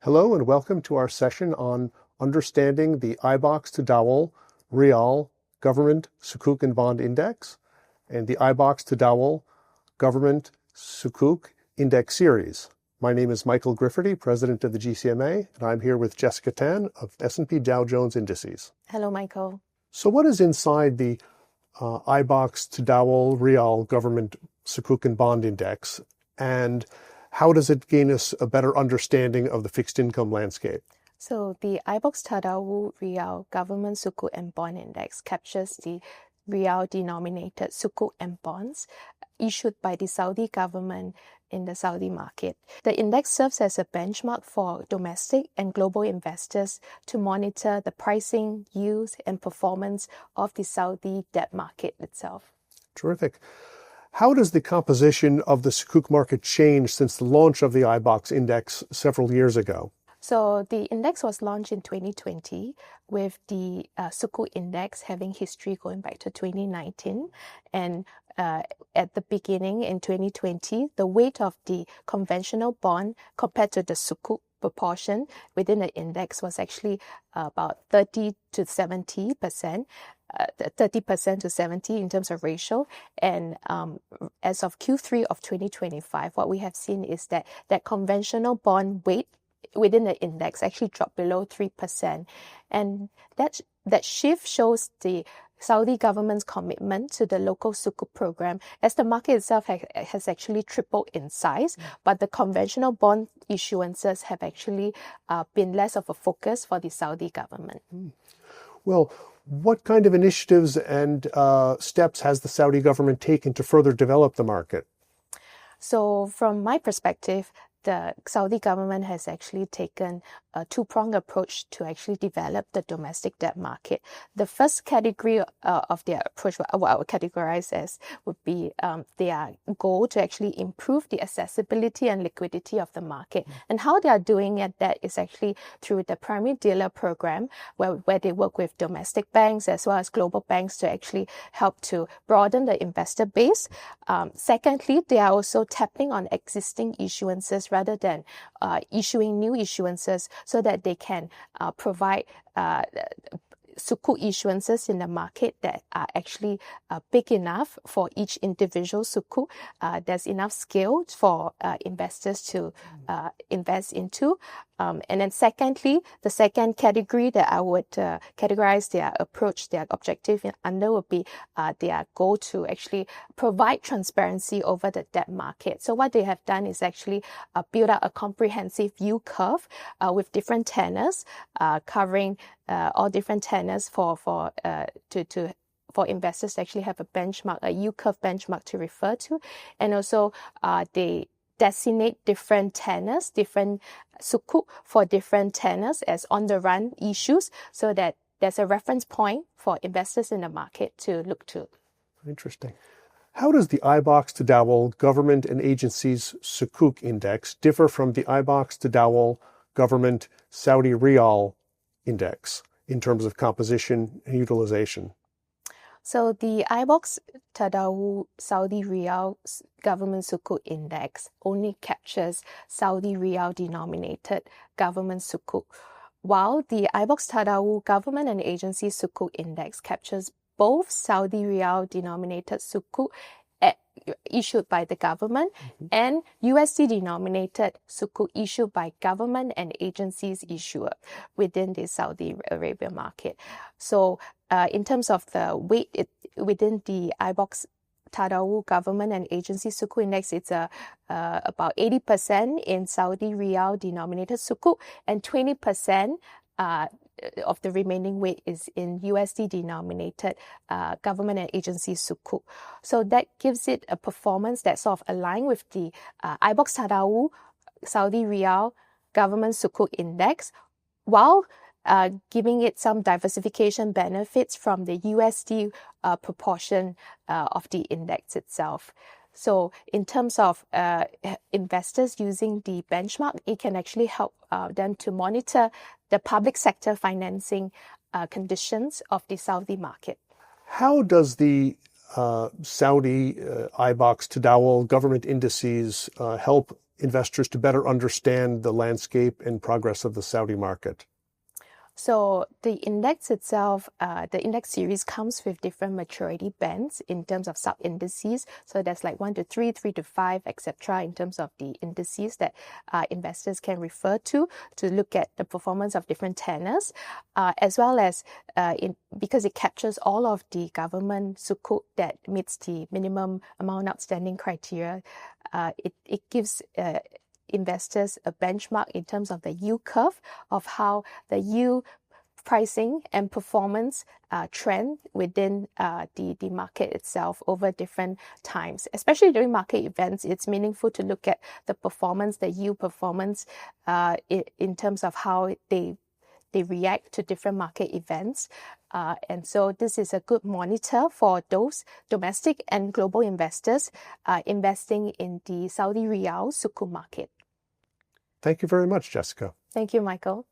Hello and welcome to our session on understanding the iBoxx Tadawul Riyal Government Sukuk and Bond Index and the iBoxx Tadawul Government Sukuk Index Series. My name is Michael Grifferty, President of the GCMA, and I'm here with Jessica Tan of S&P Dow Jones Indices. Hello, Michael. So what is inside the iBoxx Tadawul Riyal Government Sukuk and Bond Index, and how does it gain us a better understanding of the fixed income landscape? So the iBoxx Tadawul Riyal Government Sukuk and Bond Index captures the Riyal-denominated Sukuk and bonds issued by the Saudi government in the Saudi market. The index serves as a benchmark for domestic and global investors to monitor the pricing, yields, and performance of the Saudi debt market itself. Terrific. How does the composition of the Sukuk market change since the launch of the iBoxx index several years ago? So the index was launched in 2020 with the Sukuk index having history going back to 2019. And at the beginning in 2020, the weight of the conventional bond compared to the Sukuk proportion within the index was actually about 30 to 70%. 30% to 70 in terms of ratio. And as of Q3 of 2025, what we have seen is that conventional bond weight within the index actually dropped below 3%. And that shift shows the Saudi government's commitment to the local Sukuk program, as the market itself has actually tripled in size, but the conventional bond issuances have actually been less of a focus for the Saudi government. Well, what kind of initiatives and steps has the Saudi government taken to further develop the market? So from my perspective, the Saudi government has actually taken a two-pronged approach to actually develop the domestic debt market. The first category of their approach, what I would categorize as, would be their goal to actually improve the accessibility and liquidity of the market. And how they are doing that is actually through the primary dealer program, where they work with domestic banks as well as global banks to actually help to broaden the investor base. Secondly, they are also tapping on existing issuances rather than issuing new issuances, so that they can provide Sukuk issuances in the market that are actually big enough for each individual Sukuk. There's enough scale for investors to invest into. And then secondly, the second category that I would categorize their approach, their objective under would be their goal to actually provide transparency over the debt market. So what they have done is actually build out a comprehensive yield curve with different tenors, covering all different tenors for investors to actually have a benchmark, a yield curve benchmark to refer to. And also they designate different tenors, different Sukuk for different tenors as on-the-run issues, so that there's a reference point for investors in the market to look to. Interesting. How does the iBoxx Tadawul Government and Agencies Sukuk Index differ from the iBoxx Tadawul Government Saudi Riyal Index in terms of composition and utilization? So the iBoxx Tadawul Saudi Riyal Government Sukuk Index only captures Saudi Riyal denominated government Sukuk, while the iBoxx Tadawul Government and Agency Sukuk Index captures both Saudi Riyal denominated Sukuk issued by the government and USD denominated Sukuk issued by government and agencies issuer within the Saudi Arabia market. So in terms of the weight within the iBoxx Tadawul Government and Agency Sukuk Index, it's about 80% in Saudi Riyal denominated Sukuk, and 20% of the remaining weight is in USD denominated government and agency Sukuk. So that gives it a performance that's sort of aligned with the iBoxx Tadawul Saudi Riyal Government Sukuk Index, while giving it some diversification benefits from the USD proportion of the index itself. So in terms of investors using the benchmark, it can actually help them to monitor the public sector financing conditions of the Saudi market. How does the Saudi iBoxx Tadawul government indices help investors to better understand the landscape and progress of the Saudi market? So the index itself, the index series comes with different maturity bands in terms of sub-indices. So there's like 1 to 3, 3 to 5, etc. in terms of the indices that investors can refer to look at the performance of different tenors, as well as because it captures all of the government sukuk that meets the minimum amount outstanding criteria. It gives investors a benchmark in terms of the yield curve of how the yield pricing and performance trend within the market itself over different times. Especially during market events, it's meaningful to look at the performance, the yield performance in terms of how they react to different market events. And so this is a good monitor for those domestic and global investors investing in the Saudi Riyal Sukuk market. Thank you very much, Jessica. Thank you, Michael.